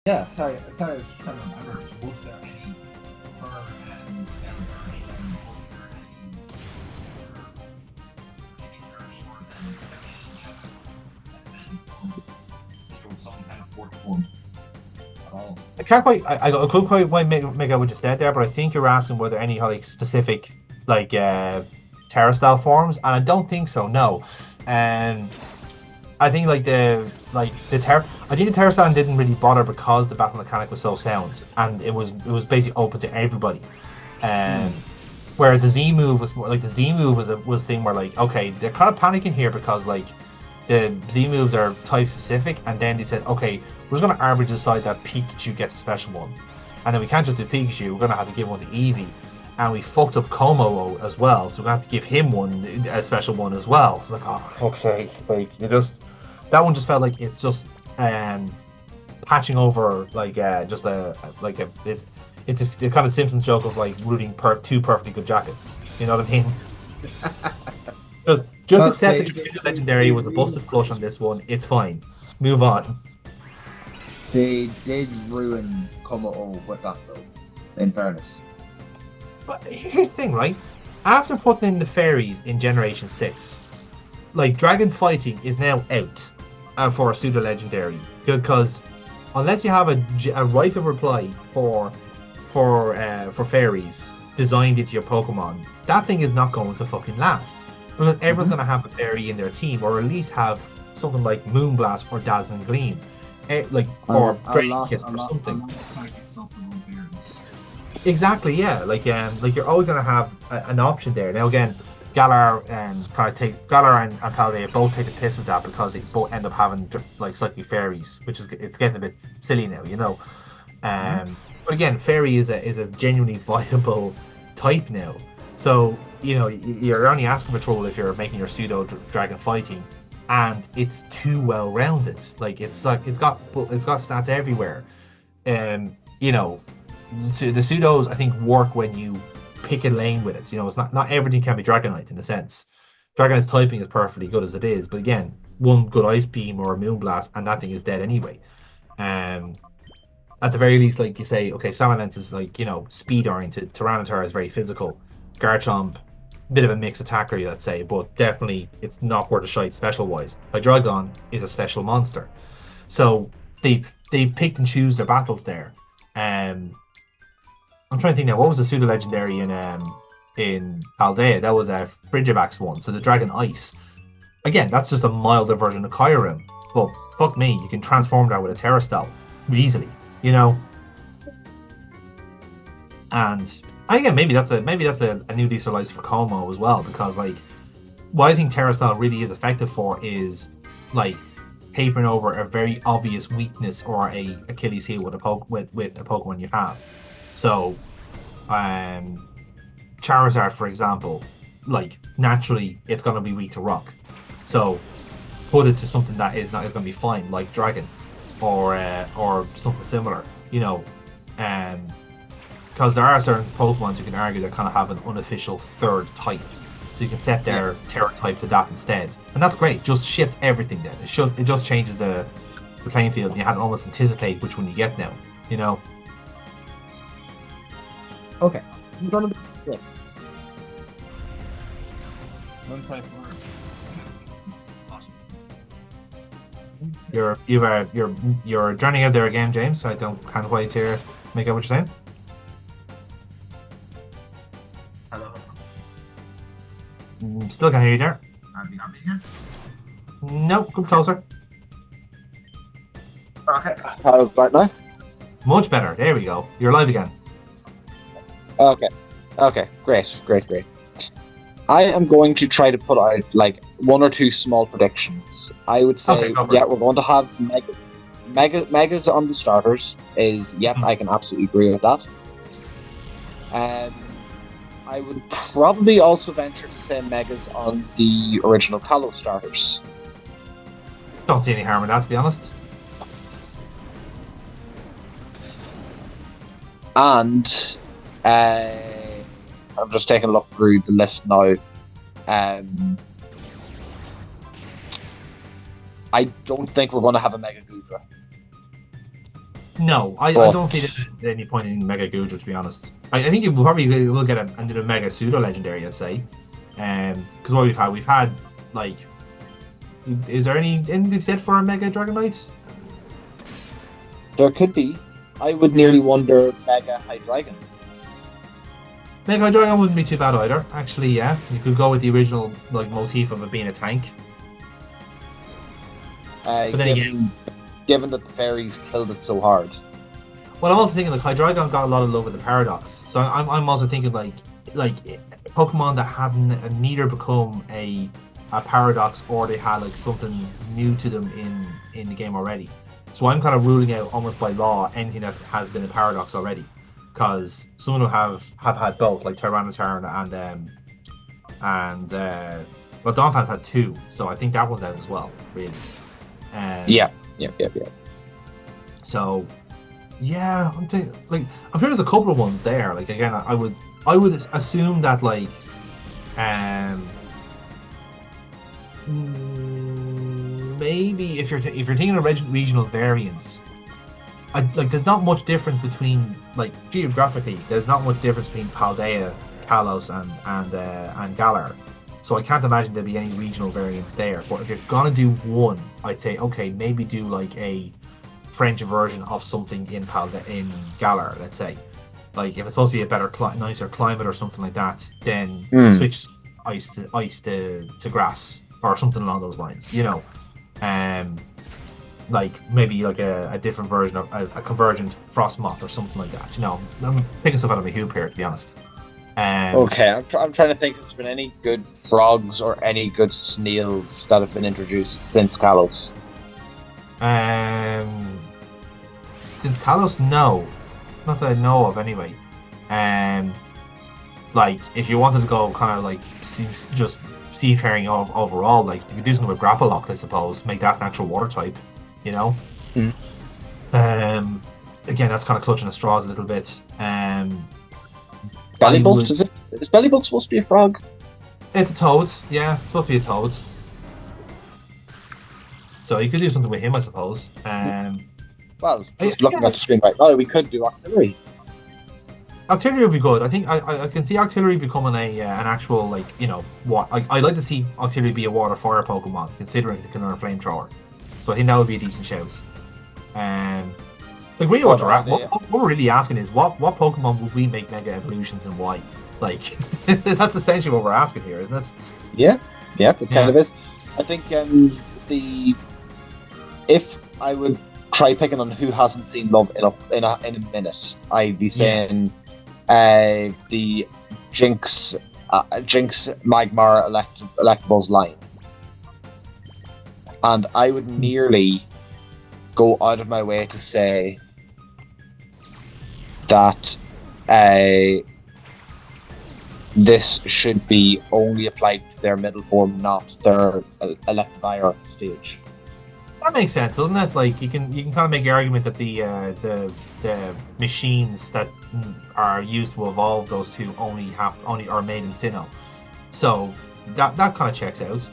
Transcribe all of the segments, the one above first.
Yeah, sorry, I was trying to remember. Was there any fur and stem version? Was there any short and there was some kind of fourth form at all? I can't quite. I couldn't quite make out what you said there, but I think you're asking were there any like specific like terror style forms, and I don't think so. No, and I think the terror. I think the terror style didn't really bother because the battle mechanic was so sound, and it was basically open to everybody. Um, Whereas the Z move was more like the Z move was a thing where like okay they're kind of panicking here because like the Z moves are type specific, and then they said, okay, we're just going to arbitrarily decide that Pikachu gets a special one, and then we can't just do Pikachu. We're going to have to give one to Eevee, and we fucked up Como as well, so we're going to have to give him a special one as well. So it's like, oh, for fuck's sake, like you just that one just felt like it's just patching over like just a like a it's the kind of Simpsons joke of like rooting two perfectly good jackets. You know what I mean? Just accept that your legendary was a busted flush on this one. It's fine. Move on. They did ruin Como with that though, in fairness. But here's the thing, right? After putting in the fairies in Generation 6, like dragon fighting is now out for a pseudo legendary because unless you have a right of reply for fairies designed into your Pokemon, that thing is not going to fucking last. Because everyone's going to have a fairy in their team, or at least have something like Moonblast or Dazzling Gleam, or Drakekiss or something. Exactly, yeah. Like you're always going to have an option there. Now again, Galar and Paldea both take the piss with that because they both end up having like slightly fairies, which is it's getting a bit silly now, you know. But again, fairy is a genuinely viable type now. So you know you're only asking for trouble if you're making your pseudo dragon fighting, and it's too well rounded. Like it's got stats everywhere. You know, so the pseudos I think work when you pick a lane with it. You know, it's not everything can be Dragonite in a sense. Dragonite's typing is perfectly good as it is, but again, one good Ice Beam or a Moonblast and that thing is dead anyway. At the very least, like you say, okay, Salamence is like, you know, speed oriented. Tyranitar is very physical. Garchomp, bit of a mixed attacker, let's say, but definitely it's not worth a shite special wise. Hydreigon is a special monster. So they've picked and choose their battles there. I'm trying to think now, what was the pseudo legendary in Paldea? That was a Frigivax one, so the Dragon Ice. Again, that's just a milder version of Kyurem. But fuck me, you can transform that with a Terra Style easily. You know, and again, maybe that's a new lease of life for Como as well, because like what I think Terra Style really is effective for is like papering over a very obvious weakness or a Achilles heel with a Pokemon you have. So, Charizard, for example, like naturally it's going to be weak to rock. So, put it to something that is going to be fine, like Dragon. Or something similar, you know, because there are certain Pokemon you can argue that kind of have an unofficial third type, so you can set their Terra type to that instead, and that's great. Just shifts everything. Then it just changes the playing field, and you had to almost anticipate which one you get now, you know. Okay, I'm gonna be sick. You're journeying out there again, James. So I can't wait to make out what you're saying. Hello. Still can't hear you there. Have you not been here? No, come closer. Okay. How about now? Much better. There we go. You're live again. Okay. Great. I am going to try to put out like one or two small predictions. I would say, we're going to have megas on the starters. I can absolutely agree with that. I would probably also venture to say megas on the original Kalos starters. Don't see any harm in that, to be honest. And I'm just taking a look through the list now. I don't think we're going to have a Mega Gudra. No, I But don't see there's any point in Mega Goodra, to be honest. I think you will probably will get a Mega Pseudo Legendary, I'd say. Because what we've had, like, is there anything they've said for a Mega Dragonite? there could be. I would nearly wonder Mega Hydreigon. Mega Hydreigon wouldn't be too bad either. Actually, yeah, you could go with the original like motif of it being a tank. But then again, given that the fairies killed it so hard. Well, I'm also thinking like Hydreigon got a lot of love with the Paradox, so I'm also thinking like Pokemon that have neither become a Paradox or they had like something new to them in the game already. So I'm kind of ruling out almost by law anything that has been a Paradox already, because some of them have had both, like Tyranitar and well, Donphan's had two, so I think that one's out as well, really. Yeah. So, yeah, I'm sure there's a couple of ones there. Like again, I would assume that like, maybe if you're thinking of regional variants, there's not much difference between like geographically. There's not much difference between Paldea, Kalos, and Galar. So I can't imagine there'd be any regional variants there. But if you're gonna do one, I'd say okay, maybe do like a French version of something in Galar, let's say. Like if it's supposed to be a better, nicer climate or something like that, then switch ice to grass or something along those lines. You know, like maybe like a different version of a convergent Frostmoth or something like that. You know, I'm picking stuff out of my hoop here, to be honest. Okay, I'm trying to think if there's been any good frogs or any good snails that have been introduced since Kalos. Since Kalos, no. Not that I know of, anyway. Like, if you wanted to go kind of like just seafaring overall, like, you could do something with Grapploct, I suppose. Make that natural water type, you know? Again, that's kind of clutching at straws a little bit. Bellybolt, is Bellybolt supposed to be a frog? It's a toad, yeah. It's supposed to be a toad. So you could do something with him, I suppose. Well, just looking at the screen right now, we could do Octillery. Octillery would be good. I think I can see Octillery becoming an actual, like, you know, what I'd like to see Octillery be a water fire Pokemon, considering it can learn a flamethrower. So I think that would be a decent shout. Like, really, what we're really asking is what Pokemon would we make Mega Evolutions and why? Like, that's essentially what we're asking here, isn't it? Yeah, it kind of is. I think if I would try picking on who hasn't seen love in a minute, I'd be saying the Jinx Magmar Electabuzz line, and I would nearly go out of my way to say that this should be only applied to their middle form, not their Electivire stage. That makes sense, doesn't it? Like you can kind of make the argument that the machines that are used to evolve those two only are made in Sinnoh, so that kind of checks out.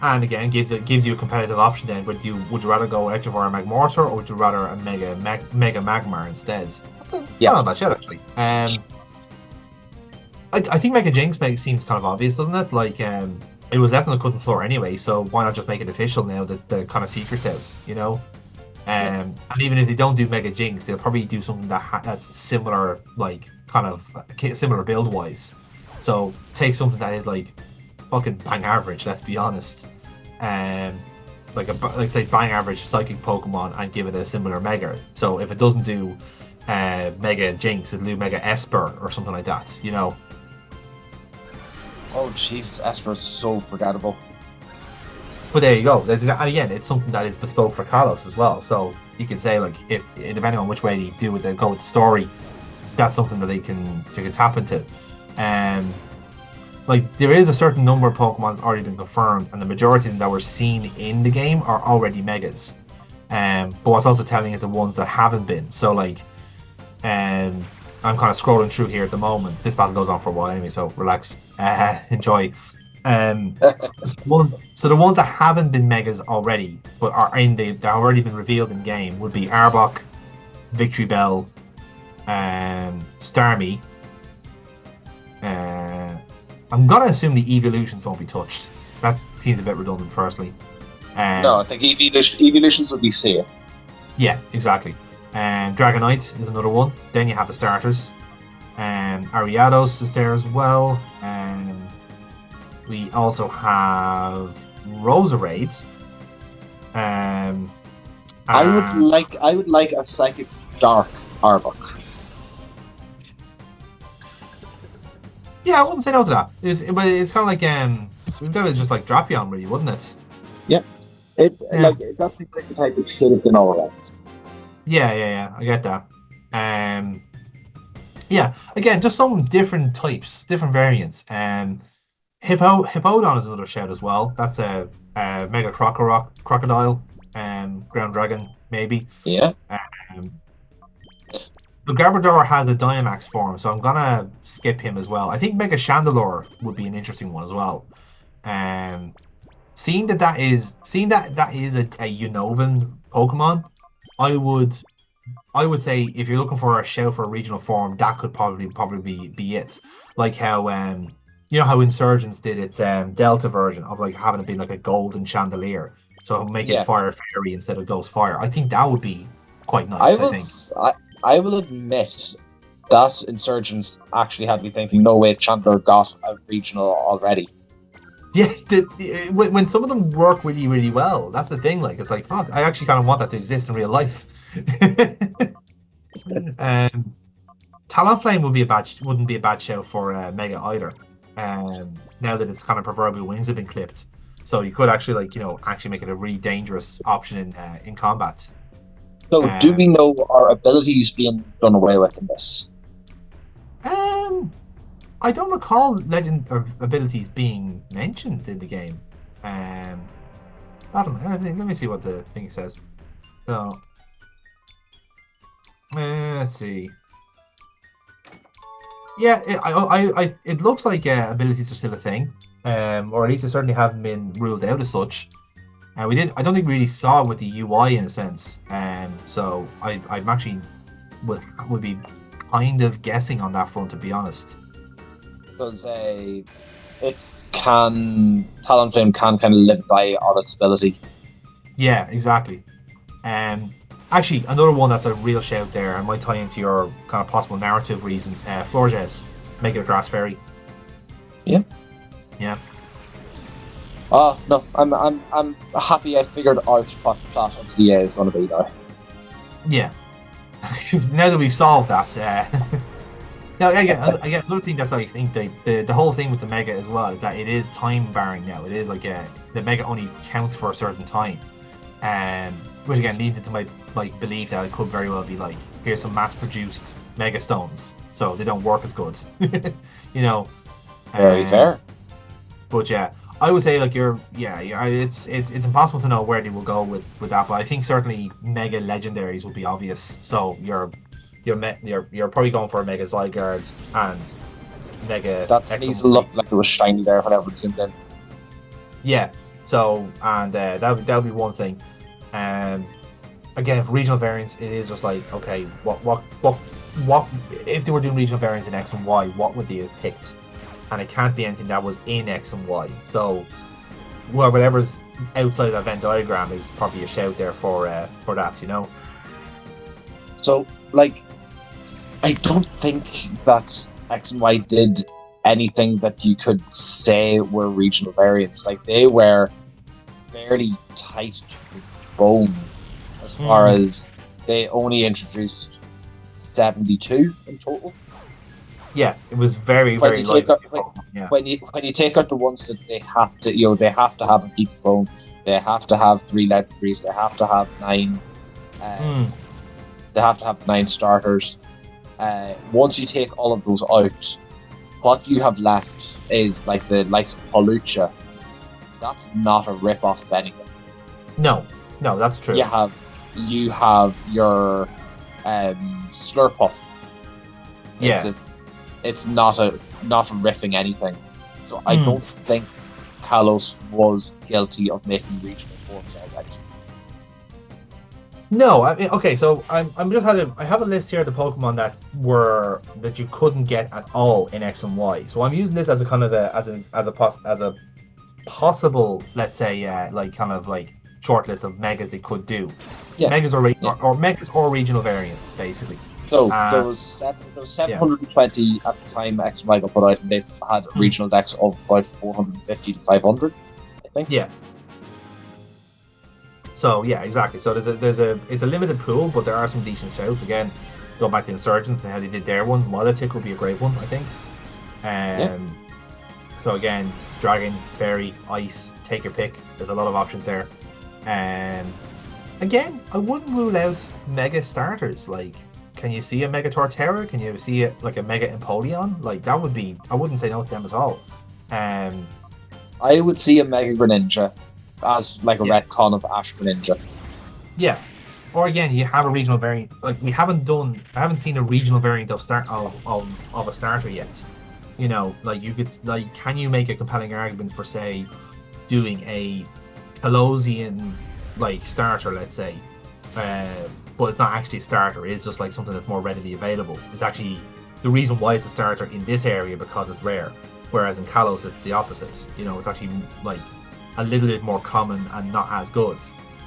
And again, gives you a competitive option. Then, would you rather go Electivire Magmortar, or would you rather a Mega Magmar instead? Not bad shit, actually. I think Mega Jinx seems kind of obvious, doesn't it? Like, it was left on the cutting floor anyway, so why not just make it official now that the kind of secret's out, you know? And even if they don't do Mega Jinx, they'll probably do something that's similar, like kind of similar build wise. So take something that is like fucking bang average, let's be honest. Like say bang average psychic Pokemon and give it a similar Mega. So if it doesn't do Mega Jinx, it'll do Mega Esper or something like that, you know. Oh jeez, Esper's so forgettable. But there you go. And again, it's something that is bespoke for Kalos as well. So you could say, like, if depending on which way they go with the story, that's something that they can tap into. Like, there is a certain number of Pokemon that's already been confirmed, and the majority of them that we're seeing in the game are already Megas. But what's also telling is the ones that haven't been. So, like, I'm kind of scrolling through here at the moment. This battle goes on for a while anyway, so relax, enjoy. So the ones that haven't been megas already, but are they've already been revealed in game, would be Arbok, Victory Bell, Starmie. I'm gonna assume the evolutions won't be touched. That seems a bit redundant, personally. No, I think evolutions would be safe. Yeah, exactly. Dragonite is another one. Then you have the starters. Ariados is there as well. We also have Roserade. I would like a Psychic Dark Arbok. Yeah, I wouldn't say no to that. It's kind of like that would just like Drapion, really, wouldn't it? Yeah. Like that seems like the type it should have been all around. Yeah, I get that. Yeah, again, just some different types, different variants. Hippowdon is another shout as well. That's a Mega Crocodile, Ground Dragon, maybe. Yeah. The Garbodor has a Dynamax form, so I'm gonna skip him as well. I think Mega Chandelure would be an interesting one as well. Seeing that is a Unova Pokemon, I would say if you're looking for a shout for a regional form, that could probably be it. Like how you know how Insurgents did its Delta version of like having it be like a golden chandelier, so make it Fire Fairy instead of Ghost Fire. I think that would be quite nice. I will admit that Insurgents actually had me thinking, no way, Chandler got a regional already. Yeah, when some of them work really, really well, that's the thing. Like, it's like, fuck, I actually kind of want that to exist in real life. Talonflame wouldn't be a bad show for Mega either. Now that its kind of proverbial wings have been clipped, so you could actually actually make it a really dangerous option in combat. So, do we know our abilities being done away with in this? I don't recall legend of abilities being mentioned in the game. Let me see what the thing says. So, let's see. Yeah, it looks like abilities are still a thing, or at least they certainly haven't been ruled out as such. I don't think we really saw it with the UI in a sense. So I'm actually would be kind of guessing on that front, to be honest. Because Talonflame can kind of live by on its ability. Yeah, exactly. Actually, another one that's a real shout there, and might tie into your kind of possible narrative reasons. Florges, Mega Grass Fairy. Yeah. Yeah. Oh no, I'm happy I figured out what the plot of ZA is going to be now. Yeah. Now that we've solved that. Now again, another thing that's like, I think the whole thing with the Mega as well is that it is time barring now. It is like the Mega only counts for a certain time, which again leads into my belief that it could very well be like, here's some mass-produced Mega Stones, so they don't work as good. Very fair. But yeah, I would say it's impossible to know where they will go with that, but I think certainly Mega Legendaries would be obvious. So you're probably going for a Mega Zygarde and Mega. That sneeze looked like it was shiny there whenever it zoomed in. Yeah. So that would be one thing. Again, for regional variants, it is just like, okay, what if they were doing regional variants in X and Y, what would they have picked? And it can't be anything that was in X and Y. So, whatever's outside that Venn diagram is probably a shout there for that, So, I don't think that X and Y did anything that you could say were regional variants. Like, they were fairly tight to the bone as far as they only introduced 72 in total. Yeah, it was very light. When you take out the ones that they have to, they have to have a Pika Bone, they have to have 3 legendaries, they have to have 9. They have to have 9 starters. Once you take all of those out, what you have left is like the likes of Hawlucha. That's not a rip off of anything. No, that's true. You have your Slurpuff. Yeah. It's not a riffing anything. So I don't think Kalos was guilty of making regional forms already. No, I mean, okay, so I'm just I have a list here of the Pokemon that you couldn't get at all in X and Y. So I'm using this as a kind of as a possible, let's say, like kind of like short list of megas they could do. Yeah. Megas or megas or regional variants, basically. So there was 720 at the time X and Y got put out, and they had regional decks of about 450 to 500, I think. Yeah. So yeah, exactly. So it's a limited pool, but there are some decent shouts. Again, going back to Insurgents and how they did their one, Milotic would be a great one, I think. So again, Dragon, Fairy, Ice, take your pick. There's a lot of options there. Again, I wouldn't rule out mega starters. Like, can you see a Mega Torterra? Can you see like a Mega Empoleon? Like that would be. I wouldn't say no to them at all. I would see a Mega Greninja as like a retcon of Ash Greninja. Yeah. Or again, you have a regional variant. Like I haven't seen a regional variant of a starter yet. You know, like you could can you make a compelling argument for say doing a Colosseum like starter, let's say, but it's not actually a starter. It's just like something that's more readily available. It's actually the reason why it's a starter in this area because it's rare, whereas in Kalos it's the opposite. You know, it's actually like a little bit more common and not as good.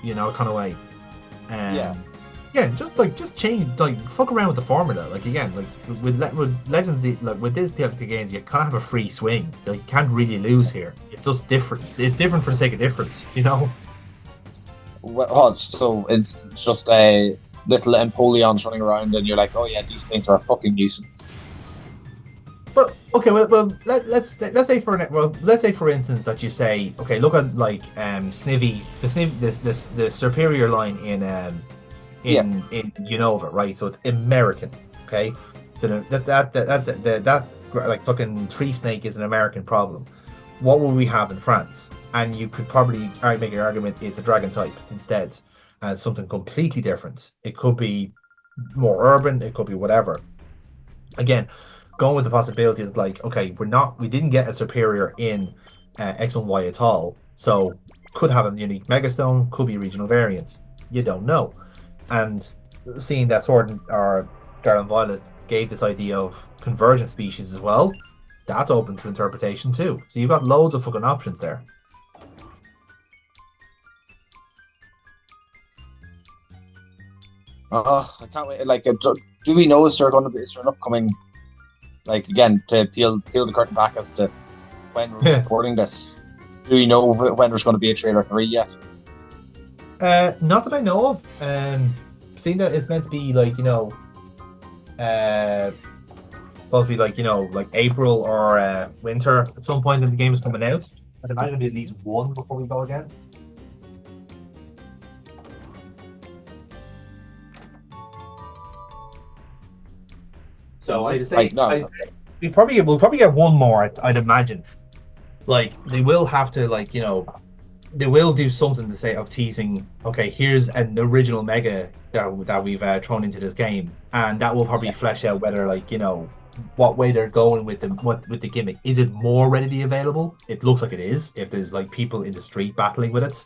You know, kind of way. Yeah, just change, like fuck around with the formula. Like again, like with Legends, like with this type of games, you kind of have a free swing. Like you can't really lose here. It's just different. It's different for the sake of difference, you know. Well, so it's just a little Empoleons running around, and you're like, oh yeah, these things are a fucking nuisance. But okay, well, let's say for instance that you say, okay, look at like Snivy, the superior line in Unova, right? So it's American, okay? So that like fucking tree snake is an American problem. What will we have in France? And you could probably make an argument it's a dragon type instead, and something completely different. It could be more urban, it could be whatever. Again, going with the possibility that like, okay, we didn't get a superior in X and Y at all, so could have a unique Megastone, could be a regional variant. You don't know. And seeing that Sword or Scarlet and Violet gave this idea of convergent species as well, that's open to interpretation too. So you've got loads of fucking options there. I can't wait. Like, do we know is there an upcoming, like again to peel the curtain back as to when we're recording this? Do we know when there's going to be a trailer 3 yet? Not that I know of. Seeing that it's meant to be like supposed to be like April or winter at some point that the game is coming out. I'd imagine it'll be at least one before we go again. So I'd say we'll probably get one more. I'd imagine. Like they will have to they will do something to say of teasing. Okay, here's an original mega that we've thrown into this game, and that will probably flesh out whether what way they're going with the gimmick. Is it more readily available? It looks like it is. If there's like people in the street battling with it,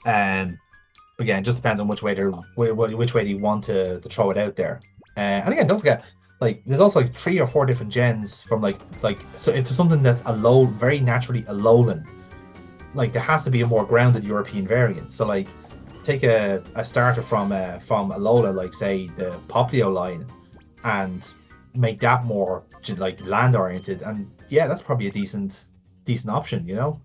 again, just depends on which way they want to throw it out there. And again, don't forget. Like there's also like 3 or 4 different gens from so it's something that's very naturally Alolan. Like there has to be a more grounded European variant. So like take a starter from Alola, like say the Poplio line, and make that more like land oriented. And yeah, that's probably a decent option, you know.